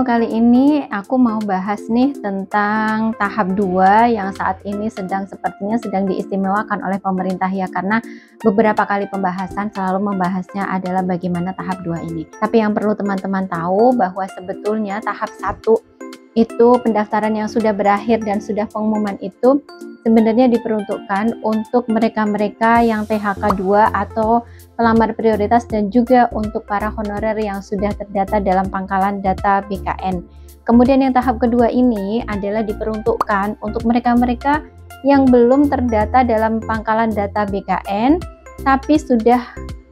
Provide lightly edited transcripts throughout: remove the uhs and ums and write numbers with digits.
kali ini aku mau bahas nih tentang tahap 2 yang saat ini sepertinya sedang diistimewakan oleh pemerintah ya, karena beberapa kali pembahasan selalu membahasnya adalah bagaimana tahap 2 ini. Tapi yang perlu teman-teman tahu bahwa sebetulnya tahap 1 itu pendaftaran yang sudah berakhir dan sudah pengumuman itu sebenarnya diperuntukkan untuk mereka-mereka yang PHK 2 atau pelamar prioritas dan juga untuk para honorer yang sudah terdata dalam pangkalan data BKN. Kemudian yang tahap kedua ini adalah diperuntukkan untuk mereka-mereka yang belum terdata dalam pangkalan data BKN tapi sudah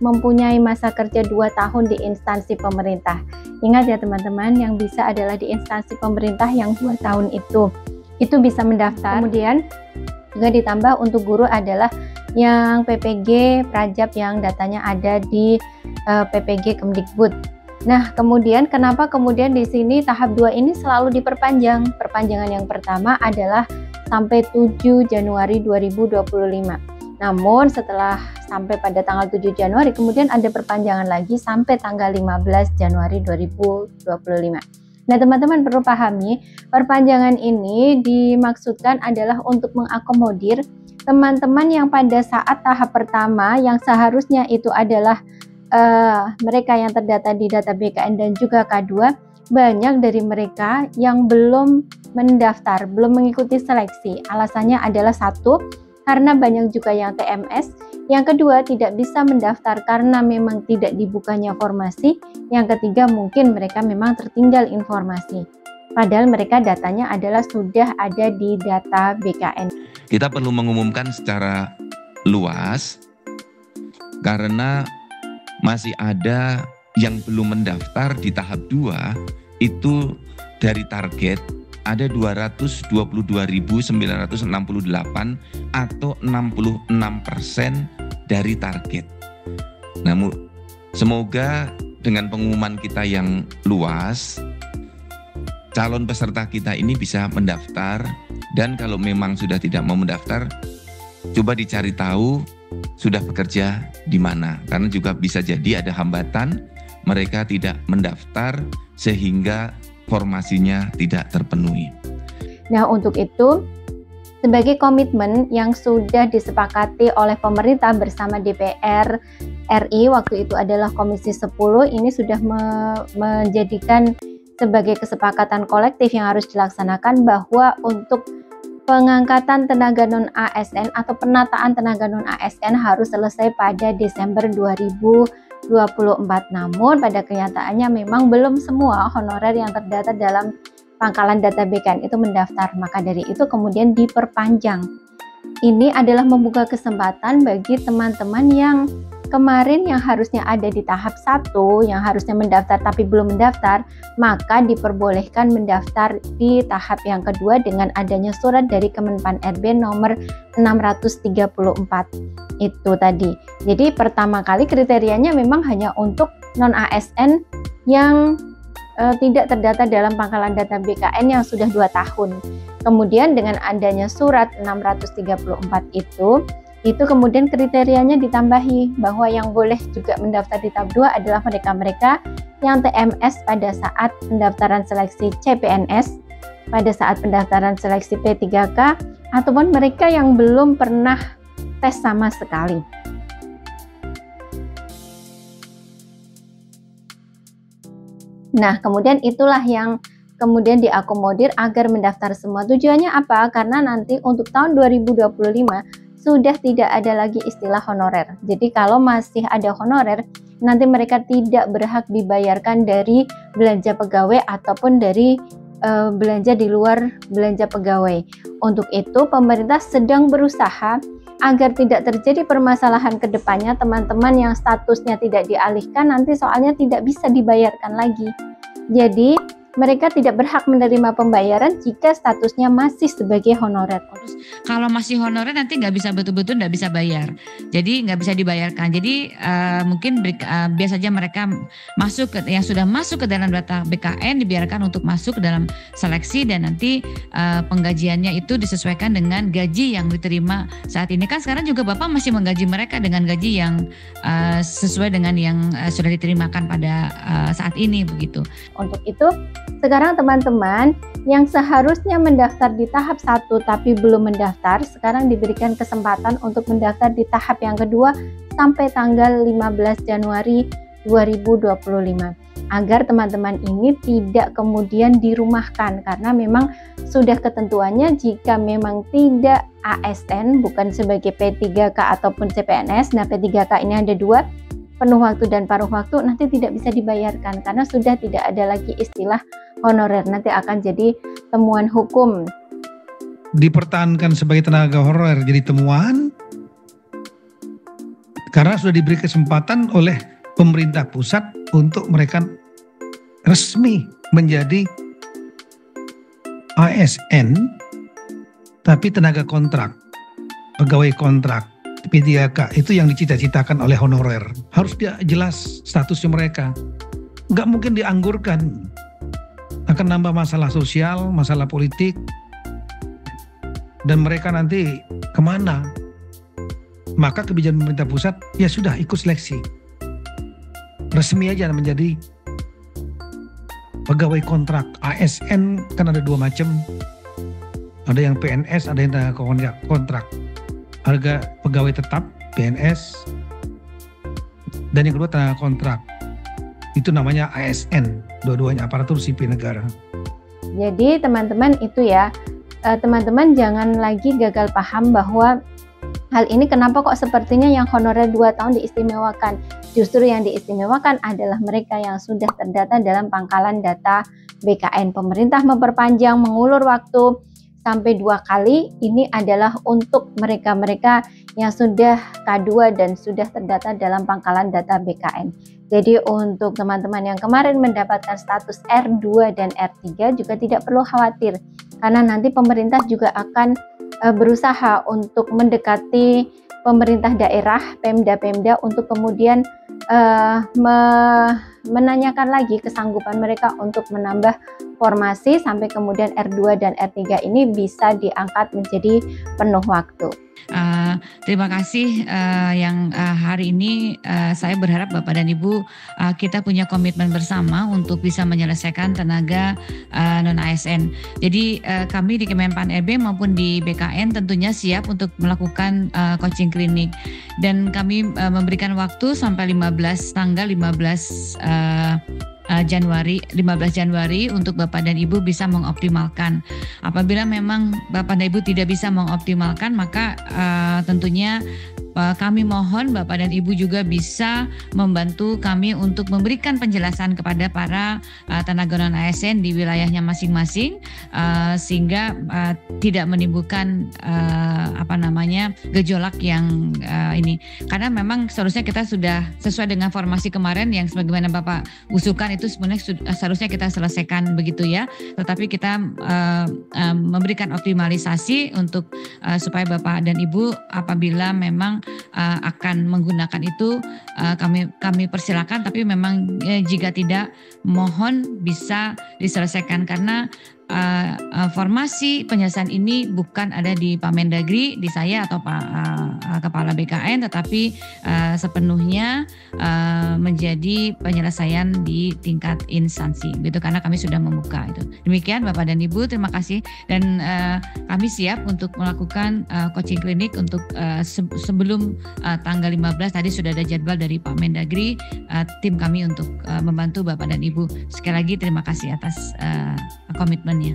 mempunyai masa kerja 2 tahun di instansi pemerintah. Ingat ya teman-teman, yang bisa adalah di instansi pemerintah yang 2 tahun itu bisa mendaftar. Kemudian juga ditambah untuk guru adalah yang PPG Prajab yang datanya ada di PPG Kemdikbud. Nah, kemudian kenapa kemudian di sini tahap 2 ini selalu diperpanjang? Perpanjangan yang pertama adalah sampai 7 Januari 2025. Namun setelah sampai pada tanggal 7 Januari kemudian ada perpanjangan lagi sampai tanggal 15 Januari 2025. Nah, teman-teman perlu pahami, perpanjangan ini dimaksudkan adalah untuk mengakomodir teman-teman yang pada saat tahap pertama yang seharusnya itu adalah mereka yang terdata di data BKN dan juga K2, banyak dari mereka yang belum mendaftar, belum mengikuti seleksi. Alasannya adalah satu, karena banyak juga yang TMS. Yang kedua, tidak bisa mendaftar karena memang tidak dibukanya formasi. Yang ketiga, mungkin mereka memang tertinggal informasi. Padahal mereka datanya adalah sudah ada di data BKN. Kita perlu mengumumkan secara luas karena masih ada yang belum mendaftar di tahap 2 itu dari target ada 222.968 atau 66% dari target. Namun semoga dengan pengumuman kita yang luas, calon peserta kita ini bisa mendaftar, dan kalau memang sudah tidak mau mendaftar, coba dicari tahu sudah bekerja di mana, karena juga bisa jadi ada hambatan mereka tidak mendaftar sehingga formasinya tidak terpenuhi. Nah, untuk itu sebagai komitmen yang sudah disepakati oleh pemerintah bersama DPR RI waktu itu adalah Komisi 10, ini sudah menjadikan sebagai kesepakatan kolektif yang harus dilaksanakan bahwa untuk pengangkatan tenaga non-ASN atau penataan tenaga non-ASN harus selesai pada Desember 2024. Namun pada kenyataannya memang belum semua honorer yang terdata dalam pangkalan data BKN itu mendaftar. Maka dari itu kemudian diperpanjang. Ini adalah membuka kesempatan bagi teman-teman yang kemarin yang harusnya ada di tahap 1, yang harusnya mendaftar tapi belum mendaftar, maka diperbolehkan mendaftar di tahap yang kedua dengan adanya surat dari Kemenpan RB nomor 634 itu tadi. Jadi pertama kali kriterianya memang hanya untuk non-ASN yang tidak terdata dalam pangkalan data BKN yang sudah 2 tahun. Kemudian dengan adanya surat 634 itu kemudian kriterianya ditambahi bahwa yang boleh juga mendaftar di tahap 2 adalah mereka-mereka yang TMS pada saat pendaftaran seleksi CPNS, pada saat pendaftaran seleksi P3K, ataupun mereka yang belum pernah tes sama sekali. Nah, kemudian itulah yang kemudian diakomodir agar mendaftar semua. Tujuannya apa? Karena nanti untuk tahun 2025 sudah tidak ada lagi istilah honorer. Jadi kalau masih ada honorer, nanti mereka tidak berhak dibayarkan dari belanja pegawai ataupun dari belanja di luar belanja pegawai. Untuk itu pemerintah sedang berusaha agar tidak terjadi permasalahan ke depannya, teman-teman yang statusnya tidak dialihkan nanti soalnya tidak bisa dibayarkan lagi. Jadi mereka tidak berhak menerima pembayaran jika statusnya masih sebagai honorer. Kalau masih honorer nanti nggak bisa betul-betul nggak bisa bayar, jadi nggak bisa dibayarkan. Jadi mungkin biasa saja mereka masuk yang sudah masuk ke dalam data BKN dibiarkan untuk masuk ke dalam seleksi dan nanti penggajiannya itu disesuaikan dengan gaji yang diterima saat ini. Kan sekarang juga Bapak masih menggaji mereka dengan gaji yang sesuai dengan yang sudah diterimakan pada saat ini begitu. Untuk itu Sekarang teman-teman yang seharusnya mendaftar di tahap 1 tapi belum mendaftar, sekarang diberikan kesempatan untuk mendaftar di tahap yang kedua sampai tanggal 15 Januari 2025. Agar teman-teman ini tidak kemudian dirumahkan, karena memang sudah ketentuannya jika memang tidak ASN, bukan sebagai P3K ataupun CPNS. Nah, P3K ini ada dua, penuh waktu dan paruh waktu, nanti tidak bisa dibayarkan karena sudah tidak ada lagi istilah honorer, nanti akan jadi temuan hukum. Dipertahankan sebagai tenaga honorer jadi temuan karena sudah diberi kesempatan oleh pemerintah pusat untuk mereka resmi menjadi ASN tapi tenaga kontrak, pegawai kontrak P3K, itu yang dicita-citakan oleh honorer. Harus dia jelas statusnya mereka. Nggak mungkin dianggurkan. Akan nambah masalah sosial, masalah politik, dan mereka nanti kemana? Maka kebijakan pemerintah pusat ya sudah ikut seleksi. Resmi aja menjadi pegawai kontrak. ASN kan ada dua macam. Ada yang PNS, ada yang kontrak. Harga pegawai tetap PNS, dan yang kedua tenaga kontrak. Itu namanya ASN, dua-duanya aparatur sipil negara. Jadi teman-teman itu ya, teman-teman jangan lagi gagal paham bahwa hal ini kenapa kok sepertinya yang honorer 2 tahun diistimewakan. Justru yang diistimewakan adalah mereka yang sudah terdata dalam pangkalan data BKN. Pemerintah memperpanjang, mengulur waktu sampai 2 kali. Ini adalah untuk mereka-mereka yang sudah K2 dan sudah terdata dalam pangkalan data BKN. Jadi untuk teman-teman yang kemarin mendapatkan status R2 dan R3 juga tidak perlu khawatir, karena nanti pemerintah juga akan berusaha untuk mendekati pemerintah daerah, Pemda-Pemda, untuk kemudian menanyakan lagi kesanggupan mereka untuk menambah formasi sampai kemudian R2 dan R3 ini bisa diangkat menjadi penuh waktu. Terima kasih yang hari ini saya berharap Bapak dan Ibu kita punya komitmen bersama untuk bisa menyelesaikan tenaga non-ASN. Jadi kami di Kemenpan RB maupun di BKN tentunya siap untuk melakukan coaching klinik, dan kami memberikan waktu sampai tanggal 15 Januari untuk Bapak dan Ibu bisa mengoptimalkan. Apabila memang Bapak dan Ibu tidak bisa mengoptimalkan, maka tentunya kami mohon Bapak dan Ibu juga bisa membantu kami untuk memberikan penjelasan kepada para tenaga non-ASN di wilayahnya masing-masing, sehingga tidak menimbulkan gejolak yang ini. Karena memang seharusnya kita sudah sesuai dengan formasi kemarin yang sebagaimana Bapak usulkan, itu sebenarnya seharusnya kita selesaikan begitu ya. Tetapi kita memberikan optimalisasi untuk supaya Bapak dan Ibu apabila memang akan menggunakan itu kami persilakan, tapi memang jika tidak, mohon bisa diselesaikan karena formasi penyelesaian ini bukan ada di Pak Mendagri, di saya atau Pak Kepala BKN, tetapi sepenuhnya menjadi penyelesaian di tingkat instansi, gitu, karena kami sudah membuka itu. Demikian Bapak dan Ibu, terima kasih, dan kami siap untuk melakukan coaching klinik untuk sebelum tanggal 15. Tadi sudah ada jadwal dari Pak Mendagri, tim kami untuk membantu Bapak dan Ibu. Sekali lagi terima kasih atas komitmennya.